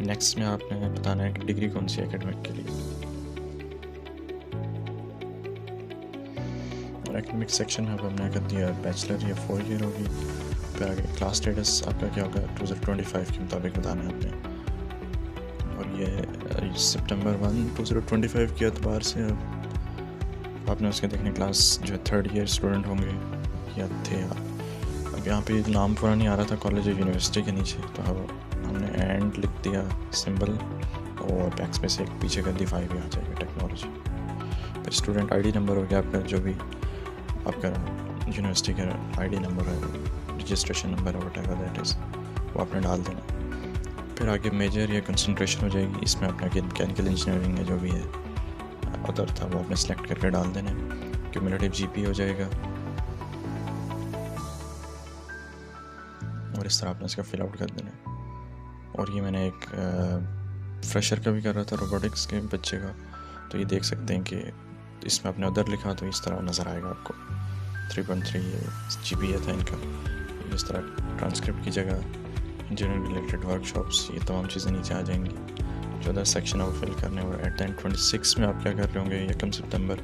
फिर नेक्स्ट में आपने बताना है कि डिग्री कौन सी एकेडमिक के लिए। और एकेडमिक सेक्शन में हमने कर दिया बैचलर या 4 ईयर होगी। फिर आगे क्लास स्टेटस आपका क्या होगा 2025 के मुताबिक बताना है आपने। और ये सितंबर 1 2025 के एतबार से आपने उसके देखने क्लास जो है 3rd ईयर स्टूडेंट होंगे या थे आप। अब यहाँ पे नाम पूरा नहीं आ रहा था कॉलेज और यूनिवर्सिटी के नीचे, तो हमने एंड लिख दिया सिंबल और बैक स्पेस एक पीछे कर दी 5 आ जाएगा टेक्नोलॉजी। फिर स्टूडेंट आईडी नंबर हो गया आपका, जो भी आपका यूनिवर्सिटी का आईडी नंबर है, रजिस्ट्रेशन नंबर है, व्हाटएवर दैट इज़, वो आपने डाल देना। फिर आगे मेजर या कंसंट्रेशन हो जाएगी, इसमें अपना मैकेनिकल इंजीनियरिंग है जो भी है अदर था वो आपने सेलेक्ट करके डाल देना। क्यूमुलेटिव जीपी हो जाएगा और इस तरह आपने इसका फिल आउट कर देना है। और ये मैंने एक फ्रेशर का भी कर रहा था रोबोटिक्स के बच्चे का, तो ये देख सकते हैं कि इसमें आपने उधर लिखा तो इस तरह नज़र आएगा आपको। 3.3 GPA था इनका। इस तरह ट्रांसक्रिप्ट की जगह इंजीनियरिंग रिलेटेड वर्कशॉप्स, ये तमाम चीज़ें नीचे आ जाएंगी। 14 सेक्शन आप फिल करने और एट द एंड 26 में आप क्या कर रहे होंगे 1 सितंबर,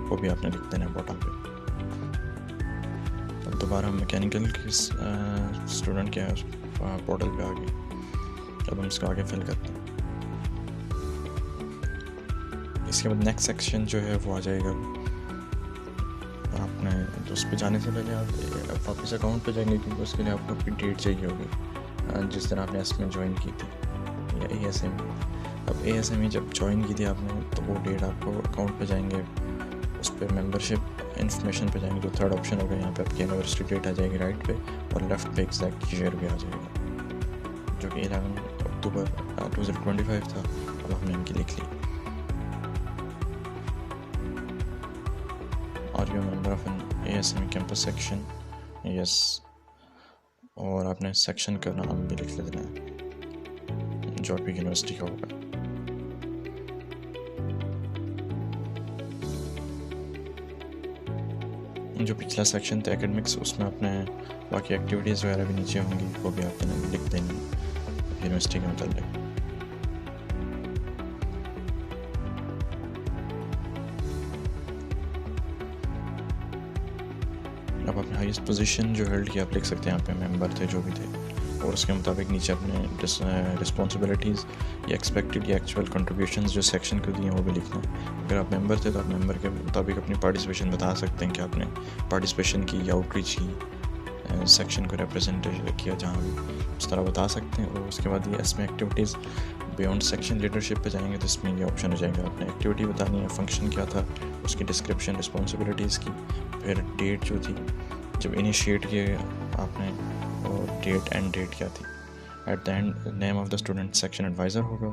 वो भी आपने लिख देना है बॉटम पे। अब दोबारा हम मैकेनिकल के स्टूडेंट के पोर्टल पे आ गए। अब हम इसको आगे फिल करते हैं। इसके बाद नेक्स्ट सेक्शन जो है वो आ जाएगा। आपने तो उस पर जाने से पहले आप वापस अकाउंट पे जाएंगे, क्योंकि उसके लिए आपको अपनी डेट चाहिए होगी जिस दिन आपने इसमें ज्वाइन की थी या ASME। अब ASME जब ज्वाइन की थी आपने, तो वो डेट आपको अकाउंट पे जाएंगे, उस पर मेंबरशिप इन्फॉर्मेशन पे जाएंगे, तो 3rd ऑप्शन होगा। यहाँ पे आपकी यूनिवर्सिटी डेट आ जाएगी राइट पे, और लेफ़्ट पे एग्जैक्ट ईयर भी आ जाएगा, जो कि 11 अक्टूबर 2025 था। अब हमने इनकी लिख ली। Are you a member of an ASME campus section? Yes. और आपने सेक्शन का नाम भी लिख लेना है जो आपकी यूनिवर्सिटी का होगा। जो पिछला सेक्शन था एकेडमिक्स, उसमें आपने बाकी एक्टिविटीज़ वगैरह भी नीचे होंगी, वो भी आपने लिख देनी यूनिवर्सिटी के मतलब। अब अपने हाईएस्ट पोजीशन जो हेल्ड किया आप लिख सकते हैं, यहाँ पे मेंबर थे जो भी थे, और उसके मुताबिक नीचे अपने रिस्पॉन्सिबिलिटीज़ या एक्सपेक्टेड या एक्चुअल कंट्रीब्यूशंस जो सेक्शन को दिए हैं वो भी लिखना है। अगर आप मेंबर थे तो आप मेंबर के मुताबिक अपनी पार्टिसिपेशन बता सकते हैं कि आपने पार्टिसिपेशन की या आउटरीच की, सेक्शन को रिप्रेजेंट किया, जहाँ भी उस तरह बता सकते हैं। और उसके बाद ये इसमें एक्टिविटीज़ बियॉन्ड सेक्शन लीडरशिप पे जाएंगे तो इसमें ये ऑप्शन हो जाएगा, आपने एक्टिविटी बतानी है, फंक्शन क्या था, उसकी डिस्क्रिप्शन, रिस्पॉन्सिबिलिटीज़ की, फिर डेट जो थी जब इनिशिएट किए आपने, और डेट एंड डेट क्या थी। At the end name of the student section adviser होगा,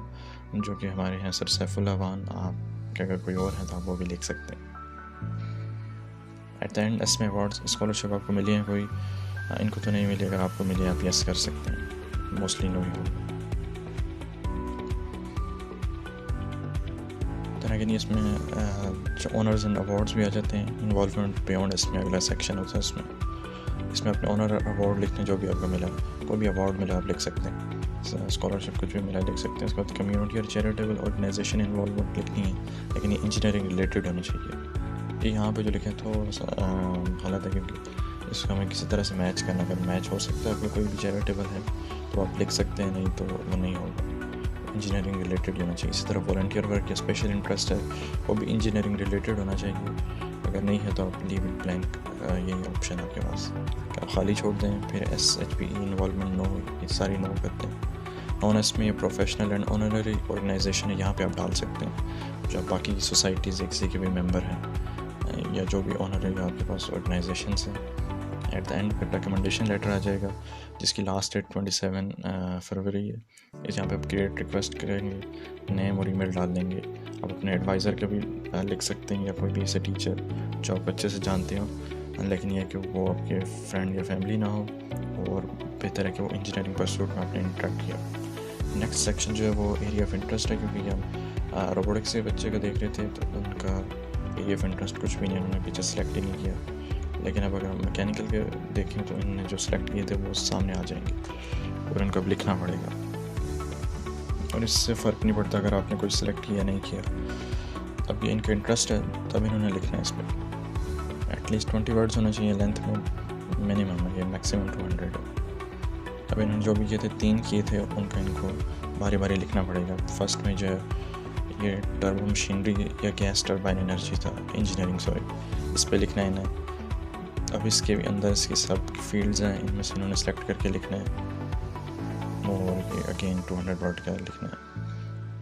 जो कि हमारे यहाँ सर सैफुल अवान। आप अगर कोई और है तो आप वो भी लिख सकते हैं। एट द एंड इसमें अवार्ड्स स्कॉलरशिप आपको मिली है कोई, इनको तो नहीं मिली, अगर आपको मिली आप यस कर सकते हैं, मोस्टली नो ही होगा। लेकिन इसमें जो ऑनर्स एंड अवार्ड्स भी आ जाते हैं, इन्वॉल्वमेंट बियॉन्ड, इसमें अगला सेक्शन होता है। इसमें अपने ऑनर अवार्ड लिखने जो भी आपको मिला, कोई भी अवार्ड मिला आप लिख सकते हैं, स्कॉलरशिप कुछ भी मिला लिख सकते हैं। उसके बाद कम्युनिटी और चैरिटेबल ऑर्गेनाइजेशन इन्वॉल्वमेंट लिखनी है, लेकिन ये इंजीनियरिंग रिलेटेड होनी चाहिए। ये यहाँ पे जो लिखे थोड़ा सा गलत है, क्योंकि इसको हमें किसी तरह से मैच करना, अगर मैच हो सकता है अगर कोई भी चैरिटेबल है तो आप लिख सकते हैं, नहीं तो वो नहीं होगा, इंजीनियरिंग रिलेटेड होना चाहिए। इसी तरह वॉलंटियर वर्क या स्पेशल इंटरेस्ट है वो भी इंजीनियरिंग रिलेटेड होना चाहिए, अगर नहीं है तो आप लीव इट ब्लैंक, यही ऑप्शन आपके पास, क्या खाली छोड़ दें। फिर SHPE इन्वॉल्वमेंट नो, ये सारी नो करते हैं। नॉन एस में ये प्रोफेशनल एंड ऑनररी ऑर्गेनाइजेशन है, यहाँ पे आप डाल सकते हैं जो बाकी सोसाइटीज़ किसी के भी मेंबर हैं या जो भी ऑनररी आपके पास ऑर्गेनाइजेशंस हैं। एट द एंड फिर रिकमेंडेशन लेटर आ जाएगा जिसकी लास्ट डेट 27 फरवरी है। इस यहाँ पे आप क्रिएट रिक्वेस्ट करेंगे, नेम और ईमेल डाल देंगे। आप अपने एडवाइज़र का भी लिख सकते हैं या कोई भी ऐसे टीचर जो आप अच्छे से जानते हो, लेकिन यह कि वो आपके फ्रेंड या फैमिली ना हो, और बेहतर है कि वो इंजीनियरिंग परसूट में आपने इंटरेक्ट किया। नेक्स्ट सेक्शन जो है वो एरिया ऑफ इंटरेस्ट है, क्योंकि हम रोबोटिक्स के बच्चे का देख रहे थे तो उनका एरिया ऑफ इंटरेस्ट कुछ भी नहीं, उन्होंने पीछे सेलेक्ट ही नहीं किया। लेकिन अब अगर मैकेनिकल के देखें तो इन्होंने जो सेलेक्ट किए थे वो सामने आ जाएंगे और इनको अब लिखना पड़ेगा। और इससे फ़र्क नहीं पड़ता अगर आपने कोई सिलेक्ट किया नहीं किया। अब ये इनका इंटरेस्ट है तब इन्होंने लिखना है इस पर। एटलीस्ट 20 वर्ड्स होना चाहिए लेंथ में, मिनिमम है, ये मैक्सिमम 200 है। अब इन्होंने जो भी किए थे 3 किए थे, उनका इनको बारी बारी लिखना पड़ेगा। फर्स्ट में जो है ये टर्बो मशीनरी या गैस टर्बाइन एनर्जी था, इंजीनियरिंग सॉरी, इस पर लिखना है इन्हें। अब इसके अंदर इसकी सब फील्ड्स हैं, इनमें से इन्होंने सेलेक्ट करके लिखना है और ये अगेन 200 वर्ड का लिखना है।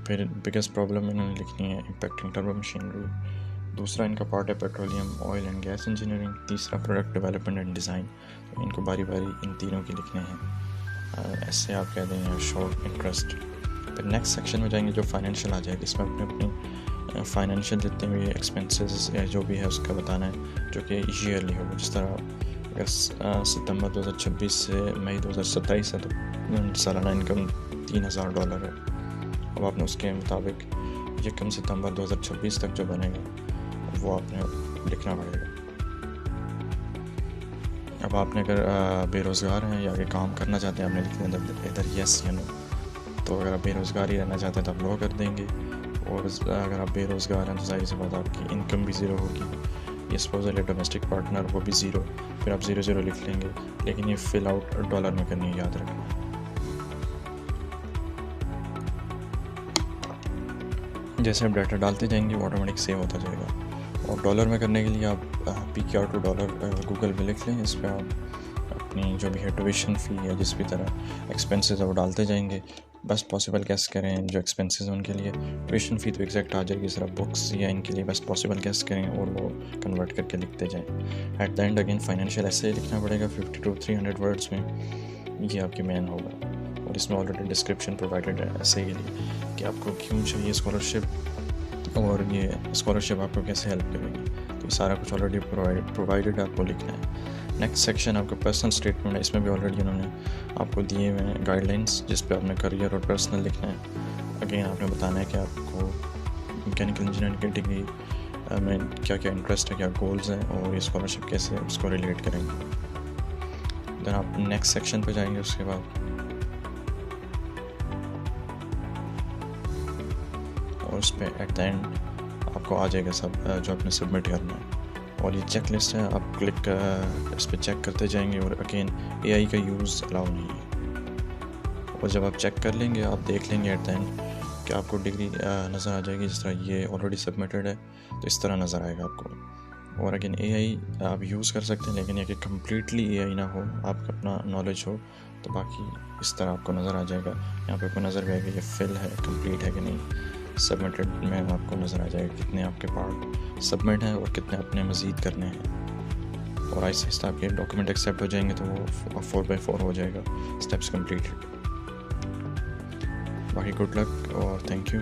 फिर बिगेस्ट प्रॉब्लम इन्होंने लिखनी है इम्पैक्टिंग टर्बो मशीनरी। दूसरा इनका पार्ट है petroleum, oil and gas engineering. तीसरा प्रोडक्ट डेवलपमेंट एंड डिज़ाइन। तो इनको बारी बारी इन तीनों के लिखने हैं। ऐसे आप कह देंगे शॉर्ट इंटरेस्ट। फिर नेक्स्ट सेक्शन में जाएंगे जो फाइनेंशियल आ जाएगी। इसमें अपने अपनी फाइनेंशियल जितने भी एक्सपेंसेस या जो भी है उसका बताना है, जो कि ईयरली हो। जिस तरह अगर सितंबर 2026 से मई 2027 है तो सालाना इनकम $3000 है। अब आपने उसके मुताबिक 1 सितंबर 2026 तक जो बनेगा वो आपने लिखना पड़ेगा। अब आपने अगर बेरोज़गार हैं या आगे काम करना चाहते हैं, आपने लिखना है इधर येस या नो। तो अगर आप बेरोज़गार ही रहना चाहते हैं तो आप नो कर देंगे। और अगर आप बेरोज़गार हैं तो जाहिर सी बात आपकी इनकम भी ज़ीरो होगी। ये सपोजली डोमेस्टिक पार्टनर वो भी ज़ीरो, फिर आप 0 लिख लेंगे। लेकिन ये फिल आउट डॉलर में करनी है, याद रखना। जैसे आप डाटा डालते जाएंगे वो ऑटोमेटिक सेव होता जाएगा। और डॉलर में करने के लिए आप PQR to डॉलर गूगल पे लिख लें। इस पर आप अपनी जो भी है ट्यूशन फ़ी या जिस भी तरह एक्सपेंसेस है वो डालते जाएंगे। बेस्ट पॉसिबल गेस करें जो एक्सपेंसेस हैं उनके लिए। ट्यूशन फ़ी तो एग्जैक्ट आ जाएगी, सिर्फ बुक्स या इनके लिए बेस्ट पॉसिबल गेस करें और वो कन्वर्ट करके लिखते जाएँ। Eight the and again financial ऐसे लिखना पड़ेगा 50 to 300 वर्ड्स में। ये आपकी मेन होगा। और इसमें ऑलरेडी डिस्क्रिप्शन प्रोवाइडेड है ऐसे के लिए कि आपको क्यों चाहिए स्कॉलरशिप और ये स्कॉलरशिप आपको कैसे हेल्प करेगी। तो ये सारा कुछ ऑलरेडी प्रोवाइडेड आपको लिखना है। नेक्स्ट सेक्शन आपका पर्सनल स्टेटमेंट है। इसमें भी ऑलरेडी उन्होंने आपको दिए हुए हैं गाइडलाइंस जिस पे आपने करियर और पर्सनल लिखना है। अगेन आपने बताना है कि आपको मैकेनिकल इंजीनियरिंग की डिग्री में क्या क्या इंटरेस्ट है, क्या गोल्स हैं और ये स्कॉलरशिप कैसे उसको रिलेट करेंगे। देन आप नेक्स्ट सेक्शन पे जाएंगे। उसके बाद और उस पर एट द एंड आपको आ जाएगा सब जो आपने सबमिट करना है। और ये चेक लिस्ट है, आप क्लिक इस पर चेक करते जाएंगे। और अगेन AI का यूज़ अलाउ नहीं है। और जब आप चेक कर लेंगे आप देख लेंगे एट द एंड कि आपको डिग्री नज़र आ जाएगी। जिस तरह ये ऑलरेडी सबमिटेड है तो इस तरह नज़र आएगा आपको। और अगेन AI आप यूज़ कर सकते हैं, लेकिन ये कि कम्प्लीटली AI ना हो, आपका अपना नॉलेज हो, तो बाकी इस तरह आपको नज़र आ जाएगा। यहाँ पे आपको नज़र भी आएगा ये फिल है, कंप्लीट है कि नहीं। सबमिटेड में आपको नज़र आ जाएगा कितने आपके पार्ट सबमिट हैं और कितने अपने मज़ीद करने हैं। और आहिस्ता आहिस्ता आपके डॉक्यूमेंट एक्सेप्ट हो जाएंगे तो वो 4x4 हो जाएगा, स्टेप्स कंप्लीटेड। बाकी गुड लक और थैंक यू।